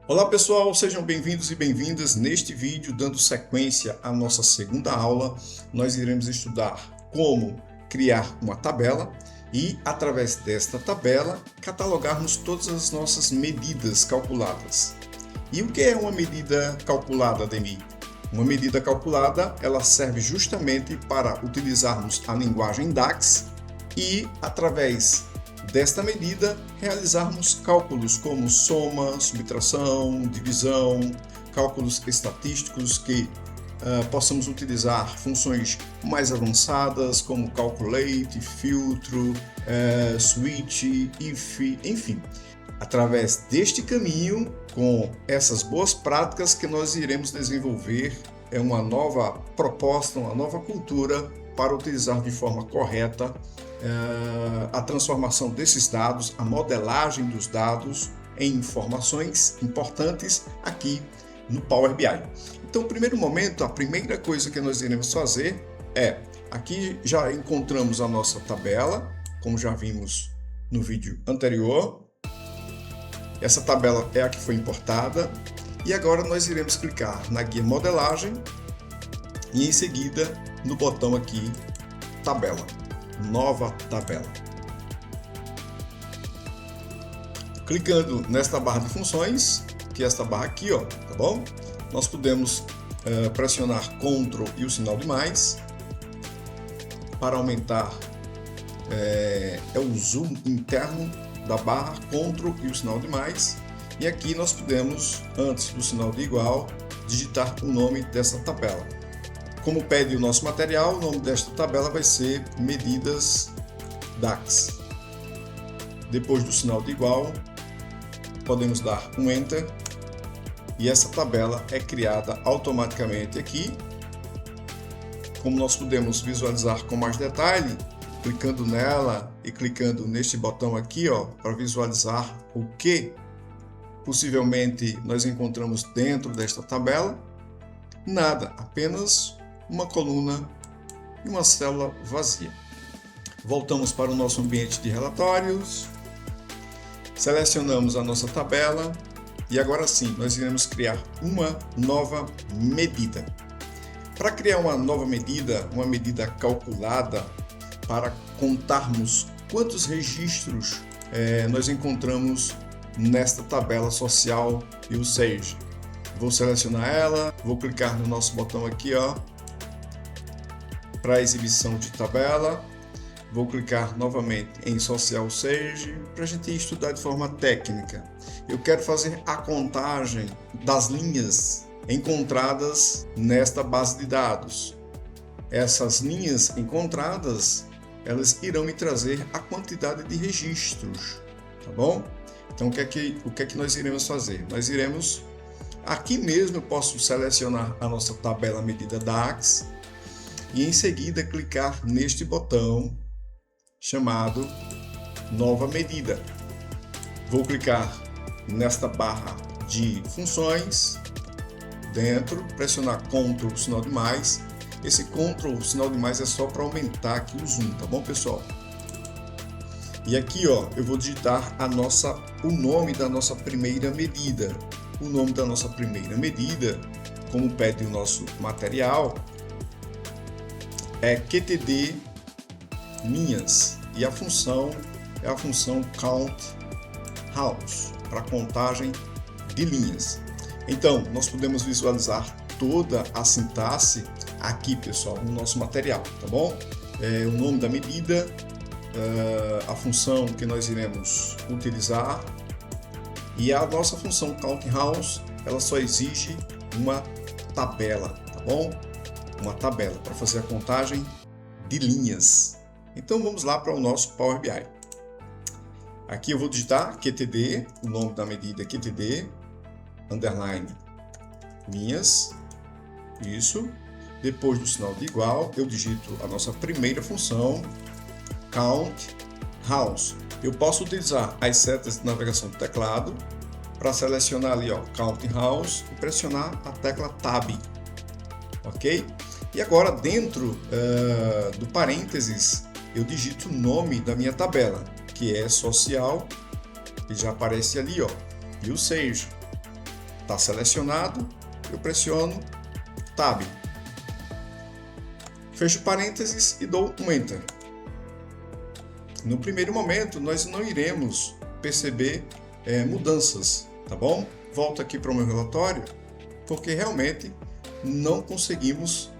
Olá pessoal, sejam bem-vindos e bem-vindas. Neste vídeo, dando sequência à nossa segunda aula, nós iremos estudar como criar uma tabela e, através desta tabela, catalogarmos todas as nossas medidas calculadas. E o que é uma medida calculada, Ademir? Uma medida calculada, ela serve justamente para utilizarmos a linguagem DAX e, através desta medida, realizarmos cálculos como soma, subtração, divisão, cálculos estatísticos que possamos utilizar funções mais avançadas como calculate, filtro, switch, if, enfim. Através deste caminho, com essas boas práticas que nós iremos desenvolver, uma nova proposta, uma nova cultura para utilizar de forma correta a transformação desses dados, a modelagem dos dados em informações importantes aqui no Power BI. Então, no primeiro momento, a primeira coisa que nós iremos fazer aqui já encontramos a nossa tabela, como já vimos no vídeo anterior. Essa tabela é a que foi importada e agora nós iremos clicar na guia modelagem e em seguida no botão aqui tabela. Nova tabela. Clicando nesta barra de funções, que é esta barra aqui, tá bom? Nós podemos pressionar Ctrl e o sinal de mais para aumentar o zoom interno da barra, Ctrl e o sinal de mais. E aqui nós podemos, antes do sinal de igual, digitar o nome dessa tabela. Como pede o nosso material, o nome desta tabela vai ser medidas DAX. Depois do sinal de igual, podemos dar um Enter e essa tabela é criada automaticamente aqui. Como nós podemos visualizar com mais detalhe, clicando nela e clicando neste botão aqui, para visualizar o que possivelmente nós encontramos dentro desta tabela. Nada, apenas uma coluna e uma célula vazia. Voltamos para o nosso ambiente de relatórios, selecionamos a nossa tabela e agora sim nós iremos criar uma nova medida. Para criar uma nova medida, uma medida calculada, para contarmos quantos registros nós encontramos nesta tabela social usage. Vou selecionar ela, vou clicar no nosso botão aqui, para exibição de tabela, vou clicar novamente em Social Usage para a gente estudar de forma técnica. Eu quero fazer a contagem das linhas encontradas nesta base de dados. Essas linhas encontradas, elas irão me trazer a quantidade de registros, tá bom? Então, o que é que nós iremos fazer? Nós iremos, aqui mesmo eu posso selecionar a nossa tabela medida DAX, e em seguida clicar neste botão chamado Nova Medida. Vou clicar nesta barra de funções, dentro, pressionar Ctrl, sinal de mais. Esse Ctrl, sinal de mais é só para aumentar aqui o zoom, tá bom, pessoal? E aqui, eu vou digitar o nome da nossa primeira medida. O nome da nossa primeira medida, como pede o nosso material, é QTD linhas e a função é a função count rows para contagem de linhas. Então, nós podemos visualizar toda a sintaxe aqui, pessoal, no nosso material, tá bom? O nome da medida, a função que nós iremos utilizar e a nossa função count rows, ela só exige uma tabela, tá bom? Uma tabela para fazer a contagem de linhas. Então vamos lá para o nosso Power BI. Aqui eu vou digitar QTD, o nome da medida é QTD, underline linhas, isso. Depois do sinal de igual, eu digito a nossa primeira função, count rows. Eu posso utilizar as setas de navegação do teclado para selecionar ali, count rows e pressionar a tecla Tab, ok? E agora dentro do parênteses eu digito o nome da minha tabela, que é social, que já aparece ali, usage. está selecionado, eu pressiono Tab. Fecho parênteses e dou um Enter. No primeiro momento, nós não iremos perceber mudanças, tá bom? Volto aqui para o meu relatório, porque realmente não conseguimos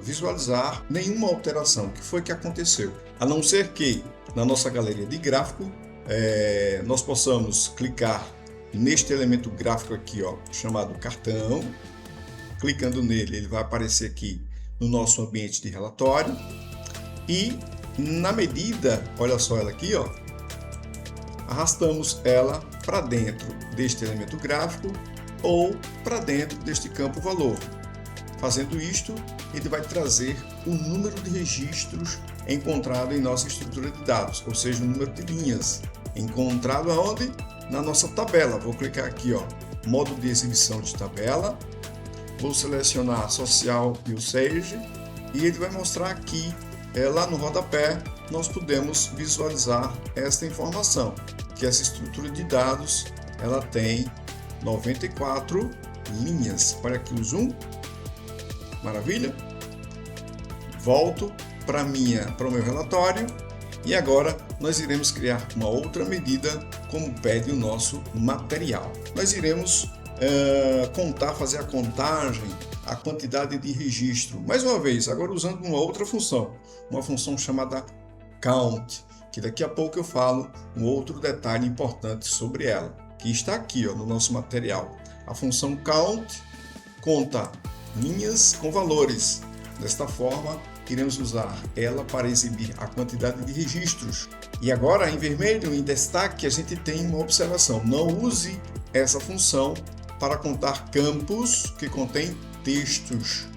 visualizar nenhuma alteração. O que foi que aconteceu? A não ser que na nossa galeria de gráfico nós possamos clicar neste elemento gráfico aqui, ó, chamado cartão. Clicando nele, ele vai aparecer aqui no nosso ambiente de relatório. E na medida, olha só ela aqui, ó, arrastamos ela para dentro deste elemento gráfico ou para dentro deste campo valor. Fazendo isto, ele vai trazer o número de registros encontrado em nossa estrutura de dados, ou seja, o número de linhas encontrado aonde? Na nossa tabela. Vou clicar aqui, ó, modo de exibição de tabela, vou selecionar social e usage e ele vai mostrar aqui, lá no rodapé, nós podemos visualizar esta informação, que essa estrutura de dados ela tem 94 linhas. Olha aqui o zoom. Maravilha? Volto para o meu relatório e agora nós iremos criar uma outra medida como pede o nosso material. Nós iremos fazer a contagem, a quantidade de registro. Mais uma vez, agora usando uma outra função, uma função chamada count, que daqui a pouco eu falo um outro detalhe importante sobre ela, que está aqui, ó, no nosso material. A função count conta linhas com valores. Desta forma, iremos usar ela para exibir a quantidade de registros. E agora, em vermelho, em destaque, a gente tem uma observação. Não use essa função para contar campos que contêm textos,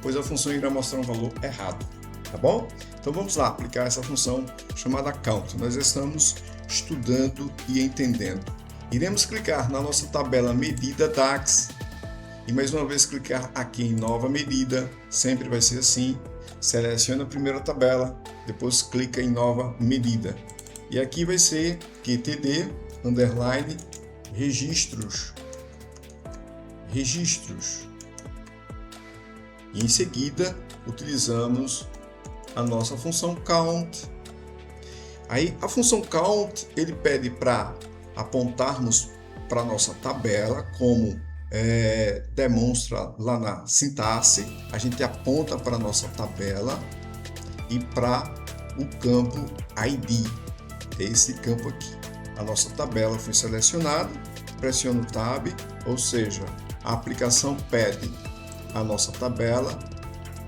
pois a função irá mostrar um valor errado, tá bom? Então vamos lá, aplicar essa função chamada count. Nós estamos estudando e entendendo. Iremos clicar na nossa tabela medida DAX e mais uma vez clicar aqui em nova medida, sempre vai ser assim. Seleciona a primeira tabela, depois clica em nova medida. E aqui vai ser QTD, underline, registros. E em seguida, utilizamos a nossa função count. Aí, a função count, ele pede para apontarmos para a nossa tabela, como demonstra lá na sintaxe. A gente aponta para a nossa tabela e para o campo ID, esse campo aqui. A nossa tabela foi selecionada, pressiono Tab, ou seja, a aplicação pede a nossa tabela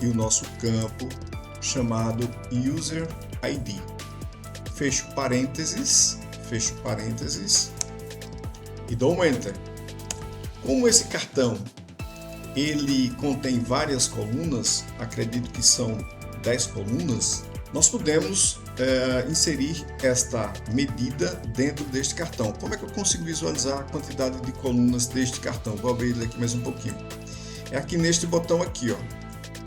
e o nosso campo chamado User ID. Fecho parênteses e dou um Enter. Como esse cartão ele contém várias colunas, acredito que são 10 colunas, nós podemos inserir esta medida dentro deste cartão. Como é que eu consigo visualizar a quantidade de colunas deste cartão? Vou abrir ele aqui mais um pouquinho. É aqui neste botão aqui, ó,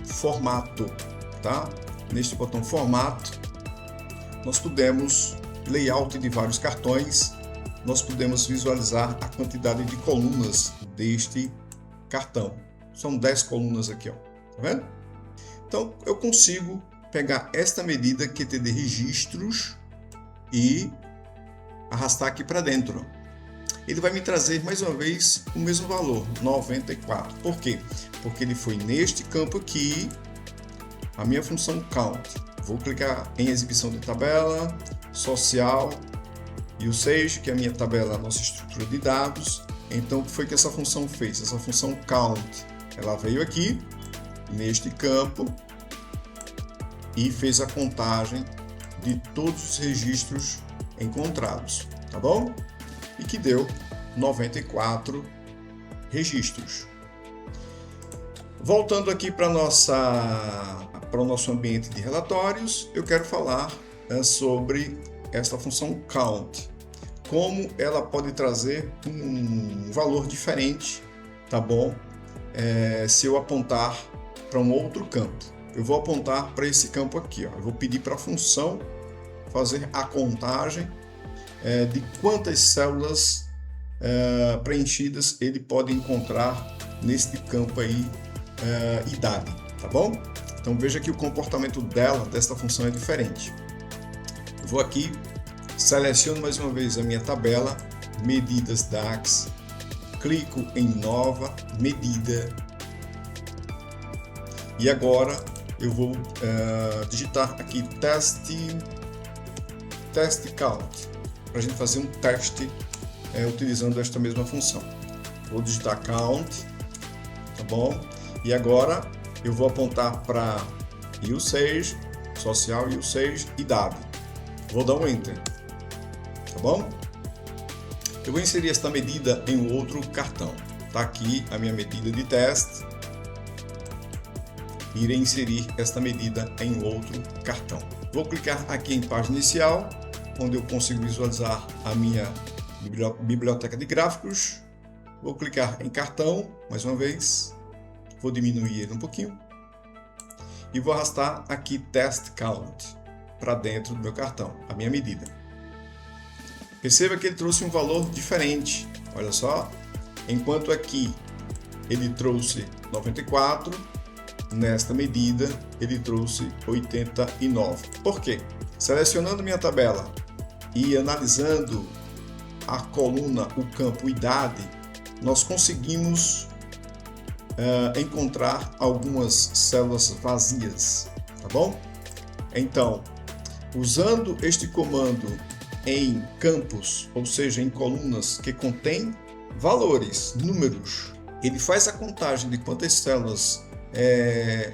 formato, tá? Neste botão formato, nós podemos layout de vários cartões, nós podemos visualizar a quantidade de colunas deste cartão. São 10 colunas aqui, ó, tá vendo? Então eu consigo pegar esta medida QTD registros e arrastar aqui para dentro. Ele vai me trazer mais uma vez o mesmo valor, 94. Por quê? Porque ele foi neste campo aqui, a minha função count. Vou clicar em exibição de tabela, social e usage, que é a minha tabela, a nossa estrutura de dados. Então o que foi que essa função fez? Essa função count, ela veio aqui neste campo e fez a contagem de todos os registros encontrados, tá bom? E que deu 94 registros. Voltando aqui para o nosso ambiente de relatórios, eu quero falar sobre esta função count, como ela pode trazer um valor diferente, tá bom? Se eu apontar para um outro campo. Eu vou apontar para esse campo aqui, ó. Eu vou pedir para a função fazer a contagem de quantas células preenchidas, ele pode encontrar neste campo aí idade, tá bom? Então veja que o comportamento desta função é diferente. Eu vou aqui, seleciono mais uma vez a minha tabela, medidas DAX, clico em nova medida e agora eu vou digitar aqui test count para a gente fazer um teste utilizando esta mesma função. Vou digitar count, tá bom? E agora eu vou apontar para usage, social usage, idade. Vou dar um enter, tá bom? Eu vou inserir esta medida em um outro cartão. Tá aqui a minha medida de teste. Irei inserir esta medida em outro cartão. Vou clicar aqui em página inicial, onde eu consigo visualizar a minha biblioteca de gráficos. Vou clicar em cartão, mais uma vez. Vou diminuir ele um pouquinho. E vou arrastar aqui test count para dentro do meu cartão, a minha medida. Perceba que ele trouxe um valor diferente. Olha só, enquanto aqui ele trouxe 94, nesta medida ele trouxe 89. Por quê? Selecionando minha tabela e analisando a coluna, o campo idade, nós conseguimos encontrar algumas células vazias, tá bom? Então, usando este comando em campos, ou seja, em colunas que contém valores, números, ele faz a contagem de quantas células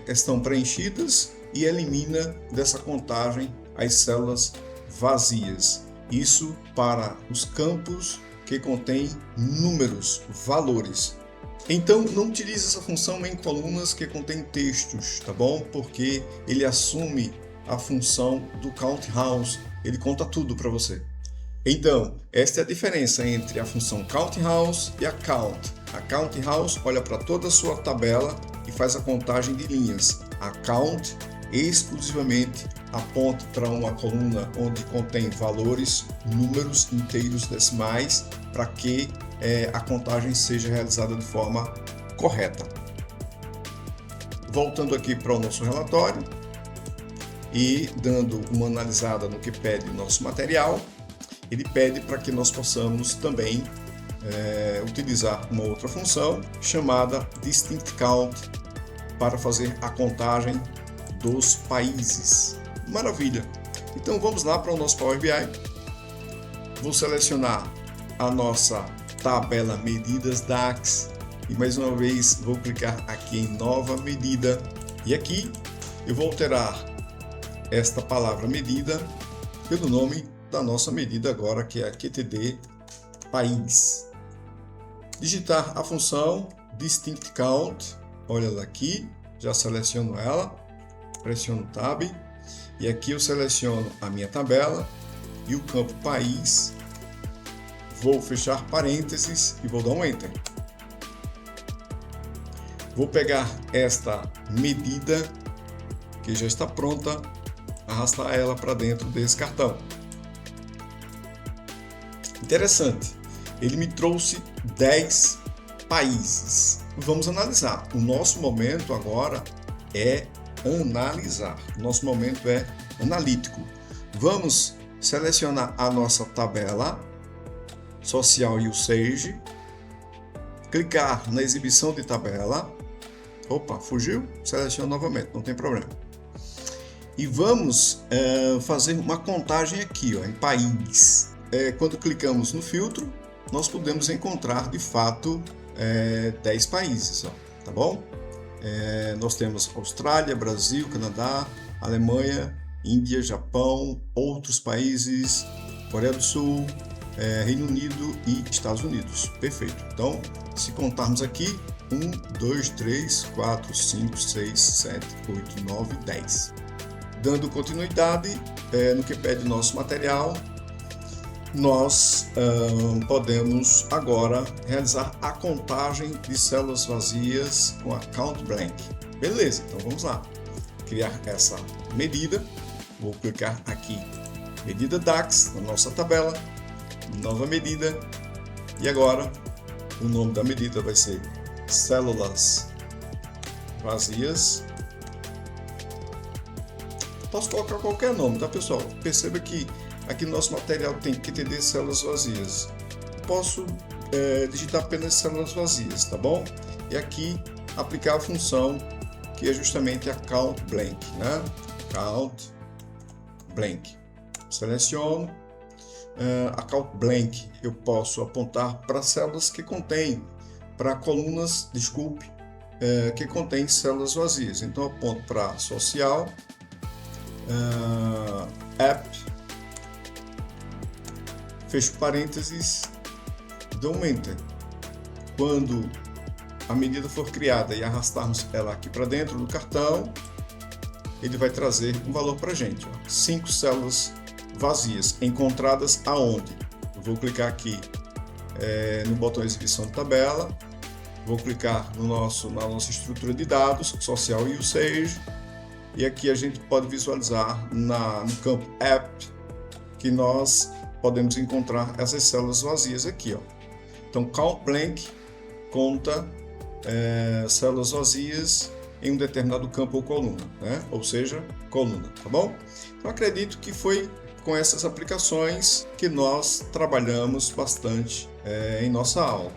estão preenchidas e elimina dessa contagem as células vazias. Isso para os campos que contêm números, valores. Então, não utilize essa função em colunas que contêm textos, tá bom? Porque ele assume a função do count house, ele conta tudo para você. Então, esta é a diferença entre a função count house e a count. A count house olha para toda a sua tabela e faz a contagem de linhas. A count exclusivamente aponta para uma coluna onde contém valores, números inteiros decimais, para que a contagem seja realizada de forma correta. Voltando aqui para o nosso relatório e dando uma analisada no que pede o nosso material, ele pede para que nós possamos também utilizar uma outra função chamada distinct count para fazer a contagem dos países. Maravilha! Então vamos lá para o nosso Power BI. Vou selecionar a nossa tabela medidas DAX e mais uma vez vou clicar aqui em nova medida e aqui eu vou alterar esta palavra medida pelo nome da nossa medida agora, que é a QTD país. Digitar a função distinct count, olha ela aqui, já seleciono ela, pressiono Tab e aqui eu seleciono a minha tabela e o campo país, vou fechar parênteses e vou dar um Enter. Vou pegar esta medida que já está pronta, arrastar ela para dentro desse cartão. Interessante, ele me trouxe 10 países. Vamos analisar. O nosso momento agora é analisar. O nosso momento é analítico. Vamos selecionar a nossa tabela social usage, clicar na exibição de tabela. Opa, fugiu? Seleciono novamente, não tem problema. E vamos fazer uma contagem aqui, ó, em país. Quando clicamos no filtro, nós podemos encontrar de fato 10 países, ó, tá bom? Nós temos Austrália, Brasil, Canadá, Alemanha, Índia, Japão, outros países, Coreia do Sul, Reino Unido e Estados Unidos. Perfeito. Então, se contarmos aqui, 1, 2, 3, 4, 5, 6, 7, 8, 9, 10. Dando continuidade no que pede o nosso material, nós podemos agora realizar a contagem de células vazias com a Count Blank. Beleza, então vamos lá. Criar essa medida. Vou clicar aqui, medida DAX, na nossa tabela, nova medida, E agora, o nome da medida vai ser células vazias. Posso colocar qualquer nome, tá, pessoal? Perceba que aqui no nosso material tem que entender células vazias. Posso digitar apenas células vazias, tá bom? E aqui aplicar a função que é justamente a count blank, né? Count blank. Seleciono. A count blank eu posso apontar para células que contêm, para colunas, desculpe, que contêm células vazias. Então eu aponto para social, app, fecho parênteses, dou um enter. Quando a medida for criada e arrastarmos ela aqui para dentro do cartão, ele vai trazer um valor para a gente, 5 células vazias, encontradas aonde? Eu vou clicar aqui no botão exibição de tabela, vou clicar na nossa estrutura de dados, social usage, e aqui a gente pode visualizar no campo app que nós podemos encontrar essas células vazias aqui, ó. Então count blank conta células vazias em um determinado campo ou coluna, né? Ou seja, coluna, tá bom? Então acredito que foi com essas aplicações que nós trabalhamos bastante em nossa aula.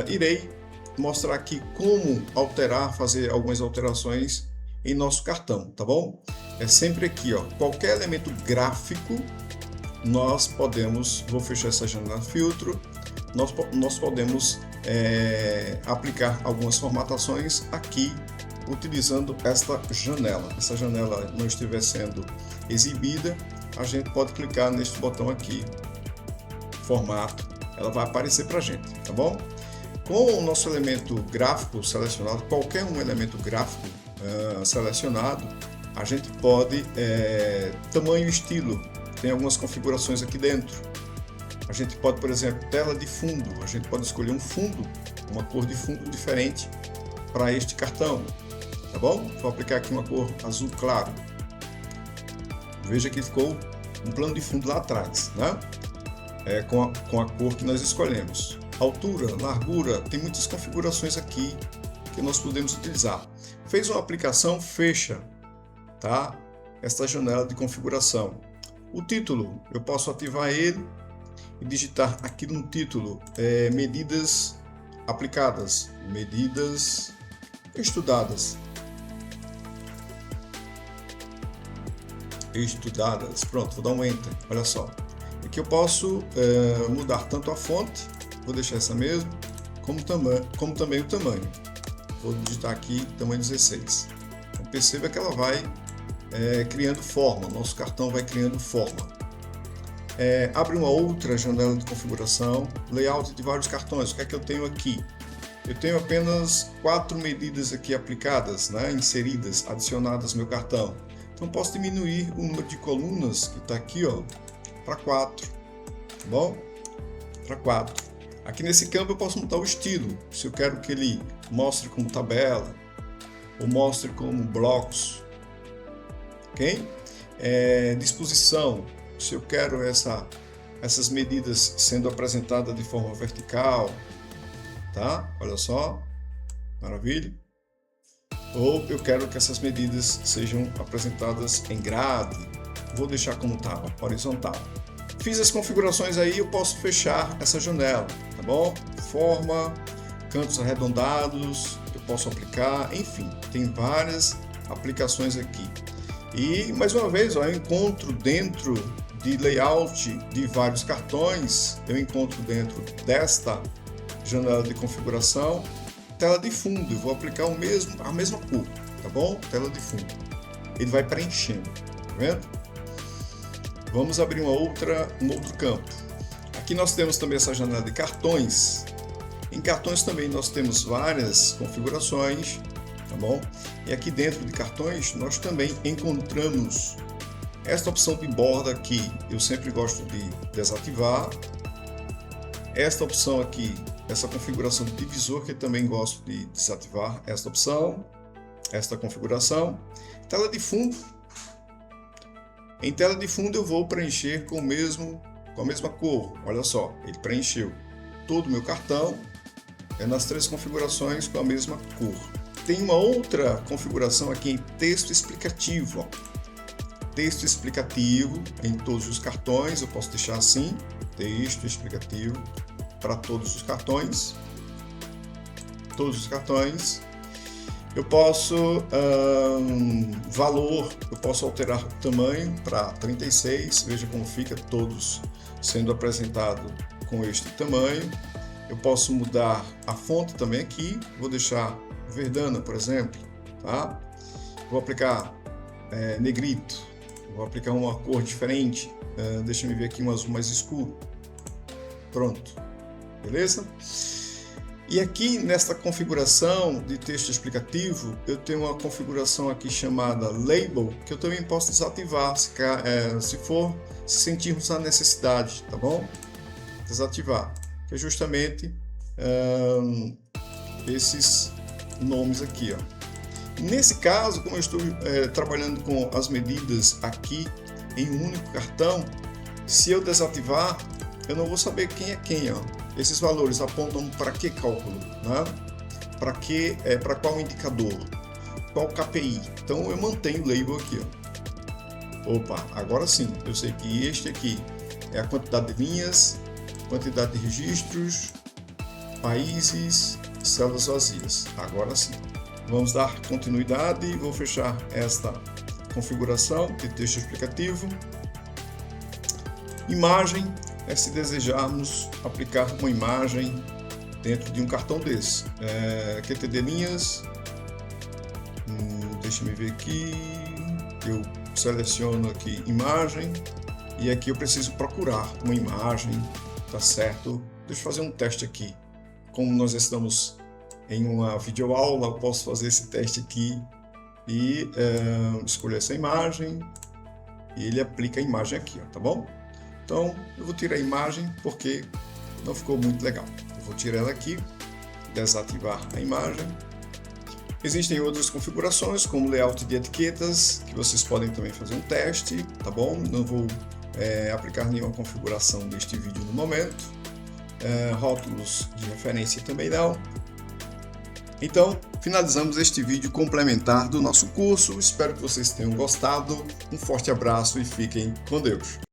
Irei mostrar aqui como fazer algumas alterações em nosso cartão, tá bom? É sempre aqui, ó, qualquer elemento gráfico nós podemos, vou fechar essa janela de filtro, nós podemos aplicar algumas formatações aqui utilizando esta janela. Essa janela não estiver sendo exibida, a gente pode clicar neste botão aqui, formato, ela vai aparecer para a gente, tá bom? Com o nosso elemento gráfico selecionado, qualquer um elemento gráfico selecionado, a gente pode, tamanho e estilo, tem algumas configurações aqui dentro. A gente pode, por exemplo, tela de fundo, a gente pode escolher um fundo, uma cor de fundo diferente para este cartão, tá bom? Vou aplicar aqui uma cor azul claro. Veja que ficou um plano de fundo lá atrás, né? Com a cor que nós escolhemos. Altura, largura, tem muitas configurações aqui que nós podemos utilizar. Fez uma aplicação, fecha, tá? Esta janela de configuração. O título, eu posso ativar ele e digitar aqui no título medidas aplicadas, medidas estudadas. Pronto, vou dar um enter, olha só. Aqui eu posso mudar tanto a fonte, vou deixar essa mesmo, como também o tamanho. Vou digitar aqui tamanho 16. Então, perceba que ela vai criando forma, nosso cartão vai criando forma. Abre uma outra janela de configuração, layout de vários cartões. O que é que eu tenho aqui? Eu tenho apenas 4 medidas aqui aplicadas, né, inseridas, adicionadas no meu cartão. Então posso diminuir o número de colunas que está aqui, ó, para 4, tá bom? Para 4. Aqui nesse campo eu posso mudar o estilo, se eu quero que ele mostre como tabela, ou mostre como blocos, ok? Disposição, se eu quero essas medidas sendo apresentadas de forma vertical, tá? Olha só, maravilha. Ou eu quero que essas medidas sejam apresentadas em grade, vou deixar como tá, horizontal. Fiz as configurações aí, eu posso fechar essa janela, tá bom? Forma, cantos arredondados, eu posso aplicar, enfim, tem várias aplicações aqui. E mais uma vez, ó, eu encontro dentro de layout de vários cartões, eu encontro dentro desta janela de configuração, tela de fundo, eu vou aplicar a mesma cor, tá bom? Tela de fundo. Ele vai preenchendo, tá vendo? Vamos abrir um outro campo. Aqui nós temos também essa janela de cartões. Em cartões também nós temos várias configurações, tá bom? E aqui dentro de cartões nós também encontramos esta opção de borda aqui, eu sempre gosto de desativar. Esta opção aqui, essa configuração de divisor, que eu também gosto de desativar esta opção, esta configuração. Tela de fundo. Em tela de fundo eu vou preencher com com a mesma cor. Olha só, ele preencheu todo o meu cartão nas 3 configurações com a mesma cor. Tem uma outra configuração aqui em texto explicativo. Texto explicativo em todos os cartões, eu posso deixar assim, texto explicativo para todos os cartões. Todos os cartões. Eu posso, valor, eu posso alterar o tamanho para 36, veja como fica todos sendo apresentado com este tamanho. Eu posso mudar a fonte também aqui, vou deixar Verdana, por exemplo, tá? Vou aplicar negrito, vou aplicar uma cor diferente, deixa eu ver aqui um azul mais escuro. Pronto, beleza? E aqui nesta configuração de texto explicativo, eu tenho uma configuração aqui chamada Label, que eu também posso desativar se sentirmos a necessidade, tá bom? Desativar, que é justamente esses nomes aqui, ó. Nesse caso, como eu estou trabalhando com as medidas aqui em um único cartão, se eu desativar, eu não vou saber quem é quem, ó. Esses valores apontam para que cálculo, né? Para qual indicador, qual KPI. Então eu mantenho o label aqui, ó. Opa, agora sim, eu sei que este aqui é a quantidade de linhas, quantidade de registros, países, células vazias. Agora sim. Vamos dar continuidade e vou fechar esta configuração de texto explicativo. Imagem é se desejarmos aplicar uma imagem dentro de um cartão desse. QTD linhas, deixa-me ver aqui, eu seleciono aqui imagem e aqui eu preciso procurar uma imagem, tá certo? Deixa eu fazer um teste aqui. Como nós estamos em uma videoaula, eu posso fazer esse teste aqui e escolher essa imagem e ele aplica a imagem aqui, ó, tá bom? Então, eu vou tirar a imagem porque não ficou muito legal. Eu vou tirar ela aqui, desativar a imagem. Existem outras configurações, como layout de etiquetas, que vocês podem também fazer um teste, tá bom? Não vou aplicar nenhuma configuração neste vídeo no momento. Rótulos de referência também não. Então, finalizamos este vídeo complementar do nosso curso. Espero que vocês tenham gostado. Um forte abraço e fiquem com Deus.